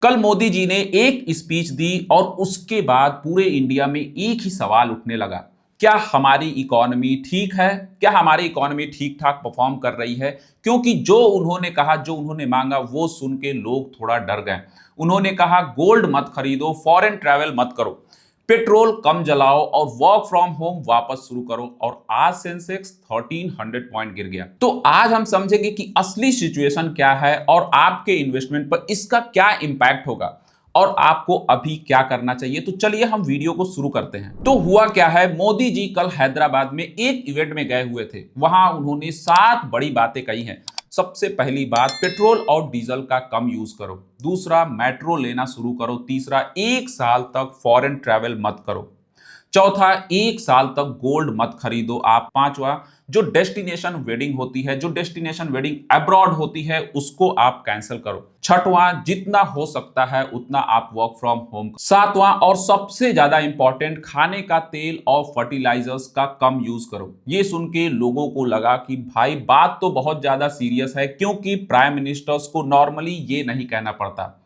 कल मोदी जी ने एक स्पीच दी और उसके बाद पूरे इंडिया में एक ही सवाल उठने लगा। क्या हमारी इकोनॉमी ठीक है? क्या हमारी इकोनॉमी ठीक ठाक परफॉर्म कर रही है? क्योंकि जो उन्होंने कहा, जो उन्होंने मांगा, वो सुन के लोग थोड़ा डर गए। उन्होंने कहा गोल्ड मत खरीदो, फॉरेन ट्रैवल मत करो, पेट्रोल कम जलाओ और वर्क फ्रॉम होम वापस शुरू करो। और आज सेंसेक्स 1300 पॉइंट गिर गया। तो आज हम समझेंगे कि असली सिचुएशन क्या है और आपके इन्वेस्टमेंट पर इसका क्या इंपैक्ट होगा और आपको अभी क्या करना चाहिए। तो चलिए हम वीडियो को शुरू करते हैं। तो हुआ क्या है, मोदी जी कल हैदराबाद में एक इवेंट में गए हुए थे। वहां उन्होंने 7 बड़ी बातें कही हैं। सबसे पहली बात, पेट्रोल और डीजल का कम यूज करो। दूसरा, मेट्रो लेना शुरू करो। तीसरा, 1 साल तक फॉरेन ट्रैवल मत करो। चौथा, 1 साल तक गोल्ड मत खरीदो आप। पांचवा, जो डेस्टिनेशन वेडिंग होती है, जो डेस्टिनेशन वेडिंग अब्रॉड होती है, उसको आप कैंसिल करो। छठवां, जितना हो सकता है उतना आप वर्क फ्रॉम होम। सातवां और सबसे ज्यादा इंपॉर्टेंट, खाने का तेल और फर्टिलाइजर्स का कम यूज करो। ये सुन के लोगों को लगा कि भाई बात तो बहुत ज्यादा सीरियस है, क्योंकि प्राइम मिनिस्टर्स को नॉर्मली ये नहीं कहना पड़ता।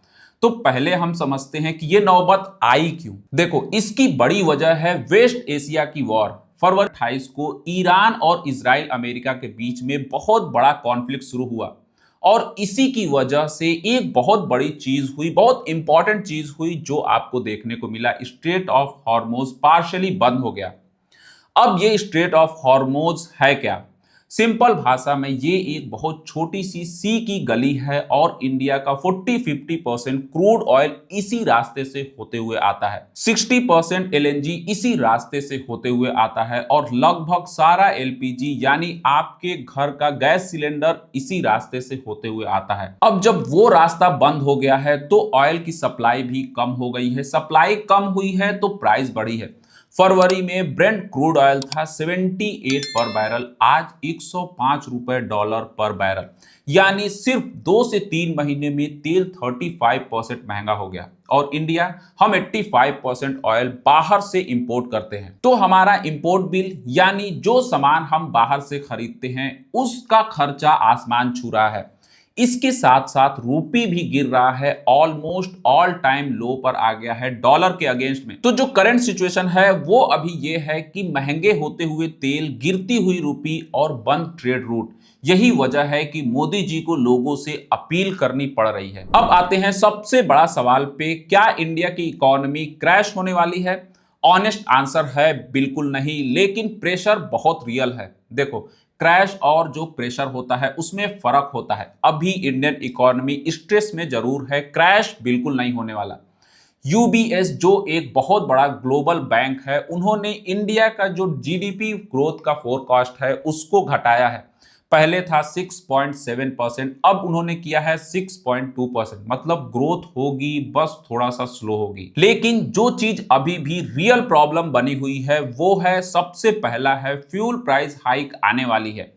तो पहले हम समझते हैं कि ये नौबत आई क्यों। देखो, इसकी बड़ी वजह है वेस्ट एशिया की वॉर। फरवरी 28 को ईरान और इजराइल अमेरिका के बीच में बहुत बड़ा कॉन्फ्लिक्ट शुरू हुआ और इसी की वजह से एक बहुत बड़ी चीज हुई, बहुत इंपॉर्टेंट चीज हुई, जो आपको देखने को मिला। स्ट्रेट ऑफ हॉर्मोज पार्शियली बंद हो गया। अब ये स्ट्रेट ऑफ हॉर्मोज है क्या? सिंपल भाषा में ये एक बहुत छोटी सी की गली है और इंडिया का 40-50% क्रूड ऑयल इसी रास्ते से होते हुए आता है। 60% एलएनजी इसी रास्ते से होते हुए आता है और लगभग सारा एलपीजी यानी आपके घर का गैस सिलेंडर इसी रास्ते से होते हुए आता है। अब जब वो रास्ता बंद हो गया है तो ऑयल की सप्लाई भी कम हो गई है। सप्लाई कम हुई है तो प्राइस बढ़ी है। फरवरी में ब्रेंट क्रूड ऑयल था 78 पर बैरल, आज 105 रुपए डॉलर पर बैरल। यानी सिर्फ 2 से 3 महीने में तेल 35% महंगा हो गया। और इंडिया, हम 85% ऑयल बाहर से इंपोर्ट करते हैं। तो हमारा इंपोर्ट बिल यानी जो सामान हम बाहर से खरीदते हैं उसका खर्चा आसमान छू रहा है। इसके साथ साथ रूपी भी गिर रहा है, ऑलमोस्ट ऑल टाइम लो पर आ गया है डॉलर के अगेंस्ट में। तो जो करंट सिचुएशन है वो अभी ये है कि महंगे होते हुए तेल, गिरती हुई रूपी और बंद ट्रेड रूट, यही वजह है कि मोदी जी को लोगों से अपील करनी पड़ रही है। अब आते हैं सबसे बड़ा सवाल पे, क्या इंडिया की इकोनॉमी क्रैश होने वाली है? ऑनेस्ट आंसर है बिल्कुल नहीं, लेकिन प्रेशर बहुत रियल है। देखो, क्रैश और जो प्रेशर होता है उसमें फर्क होता है। अभी इंडियन इकोनॉमी स्ट्रेस में जरूर है, क्रैश बिल्कुल नहीं होने वाला। यूबीएस जो एक बहुत बड़ा ग्लोबल बैंक है, उन्होंने इंडिया का जो जीडीपी ग्रोथ का फोरकास्ट है उसको घटाया है। पहले था 6.7%, अब उन्होंने किया है 6.2%। मतलब ग्रोथ होगी, बस थोड़ा सा स्लो होगी। लेकिन जो चीज अभी भी रियल प्रॉब्लम बनी हुई है वो है, सबसे पहला है फ्यूल प्राइस हाइक आने वाली है।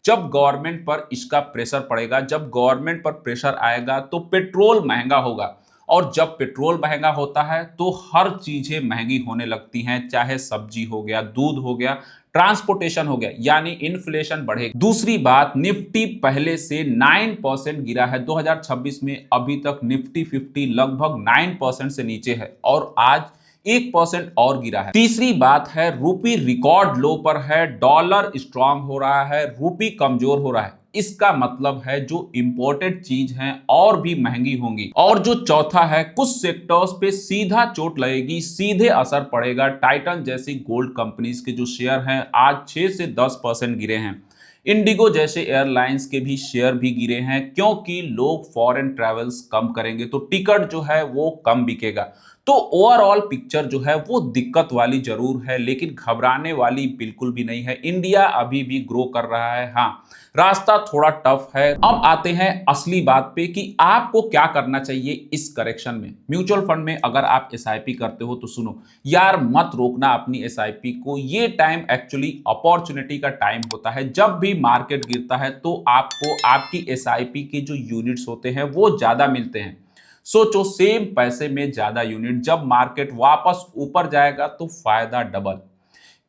जब गवर्नमेंट पर इसका प्रेशर पड़ेगा, जब गवर्नमेंट पर प्रेशर आएगा तो पेट्रोल महंगा होगा। और जब पेट्रोल महंगा होता है तो हर चीजें महंगी होने लगती हैं, चाहे सब्जी हो गया, दूध हो गया, ट्रांसपोर्टेशन हो गया, यानी इन्फ्लेशन बढ़ेगा। दूसरी बात, निफ्टी पहले से 9% गिरा है 2026 में। अभी तक निफ्टी 50 लगभग 9% से नीचे है और आज 1% और गिरा है। तीसरी बात है, रूपी रिकॉर्ड लो पर है, डॉलर स्ट्रांग हो रहा है, रूपी कमजोर हो रहा है। इसका मतलब है जो इंपोर्टेड चीज हैं और भी महंगी होंगी। और जो चौथा है, कुछ सेक्टर्स पे सीधा चोट लगेगी, सीधे असर पड़ेगा। टाइटन जैसी गोल्ड कंपनीज के जो शेयर हैं आज 6 से 10% गिरे हैं। इंडिगो जैसे एयरलाइंस के भी शेयर भी गिरे हैं, क्योंकि लोग फॉरेन ट्रेवल्स कम करेंगे तो टिकट जो है वो कम बिकेगा। तो ओवरऑल पिक्चर जो है वो दिक्कत वाली जरूर है, लेकिन घबराने वाली बिल्कुल भी नहीं है। इंडिया अभी भी ग्रो कर रहा है। हाँ, रास्ता थोड़ा टफ है। अब आते हैं असली बात पे कि आपको क्या करना चाहिए इस करेक्शन में। म्यूचुअल फंड में अगर आप एसआईपी करते हो तो सुनो यार, मत रोकना अपनी एसआईपी को। ये टाइम एक्चुअली अपॉर्चुनिटी का टाइम होता है। जब भी मार्केट गिरता है तो आपको आपकी एसआईपी के जो यूनिट्स होते हैं वो ज्यादा मिलते हैं। सोचो, सेम पैसे में ज्यादा यूनिट, जब मार्केट वापस ऊपर जाएगा तो फायदा डबल।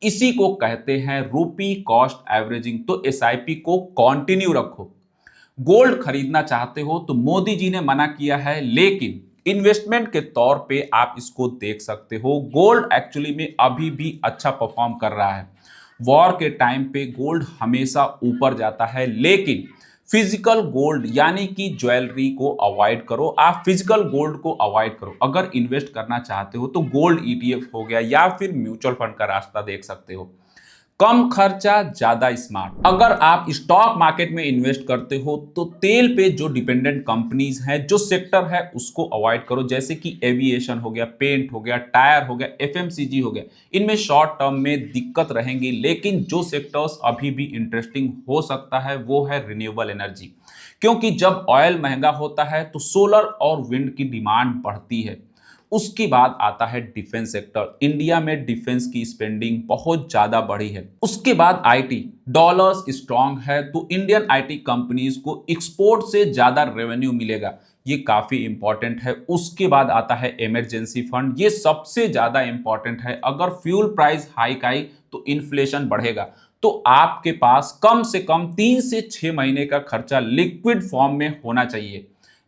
इसी को कहते हैं रूपी कॉस्ट एवरेजिंग। तो एसआईपी को कंटिन्यू रखो। गोल्ड खरीदना चाहते हो तो मोदी जी ने मना किया है, लेकिन इन्वेस्टमेंट के तौर पे आप इसको देख सकते हो। गोल्ड एक्चुअली में अभी भी अच्छा परफॉर्म कर रहा है। वॉर के टाइम पे गोल्ड हमेशा ऊपर जाता है, लेकिन फिजिकल गोल्ड यानी कि ज्वेलरी को अवॉइड करो। आप फिजिकल गोल्ड को अवॉइड करो। अगर इन्वेस्ट करना चाहते हो तो गोल्ड ईटीएफ हो गया या फिर म्यूचुअल फंड का रास्ता देख सकते हो। कम खर्चा ज्यादा स्मार्ट। अगर आप स्टॉक मार्केट में इन्वेस्ट करते हो तो तेल पे जो डिपेंडेंट कंपनीज हैं, जो सेक्टर है, उसको अवॉइड करो, जैसे कि एविएशन हो गया, पेंट हो गया, टायर हो गया, एफएमसीजी हो गया। इनमें शॉर्ट टर्म में दिक्कत रहेंगी, लेकिन जो सेक्टर्स अभी भी इंटरेस्टिंग हो सकता है वो है रिन्यूएबल एनर्जी, क्योंकि जब ऑयल महंगा होता है तो सोलर और विंड की डिमांड बढ़ती है। उसके बाद आता है डिफेंस सेक्टर। इंडिया में डिफेंस की स्पेंडिंग बहुत ज्यादा बढ़ी है। उसके बाद आईटी, डॉलर्स स्ट्रांग है तो इंडियन आईटी कंपनीज को एक्सपोर्ट से ज्यादा रेवेन्यू मिलेगा, ये काफी इंपॉर्टेंट है। उसके बाद आता है इमरजेंसी फंड, ये सबसे ज्यादा इंपॉर्टेंट है। अगर फ्यूल प्राइस हाइक आई तो इन्फ्लेशन बढ़ेगा, तो आपके पास कम से कम 3 से 6 महीने का खर्चा लिक्विड फॉर्म में होना चाहिए।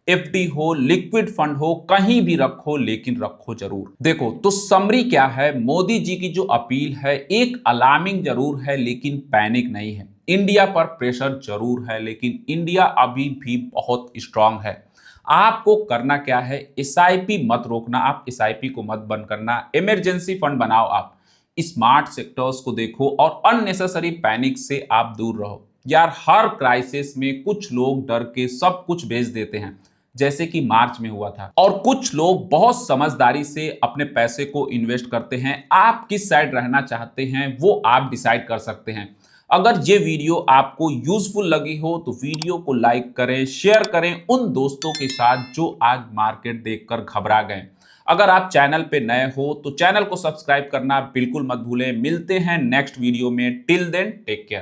एफडी हो, लिक्विड फंड हो, कहीं भी रखो, लेकिन रखो जरूर। देखो तो समरी क्या है, मोदी जी की जो अपील है एक अलार्मिंग जरूर है लेकिन पैनिक नहीं है। इंडिया पर प्रेशर जरूर है लेकिन इंडिया अभी भी बहुत स्ट्रांग है। आपको करना क्या है, एसआईपी मत रोकना, आप एसआईपी को मत बंद करना, इमरजेंसी फंड बनाओ, आप स्मार्ट सेक्टर्स को देखो और अननेसेसरी पैनिक से आप दूर रहो। यार हर क्राइसिस में कुछ लोग डर के सब कुछ बेच देते हैं, जैसे कि मार्च में हुआ था, और कुछ लोग बहुत समझदारी से अपने पैसे को इन्वेस्ट करते हैं। आप किस साइड रहना चाहते हैं वो आप डिसाइड कर सकते हैं। अगर ये वीडियो आपको यूजफुल लगी हो तो वीडियो को लाइक करें, शेयर करें उन दोस्तों के साथ जो आज मार्केट देखकर घबरा गए। अगर आप चैनल पे नए हो तो चैनल को सब्सक्राइब करना बिल्कुल मत भूलें। मिलते हैं नेक्स्ट वीडियो में। Till then take care.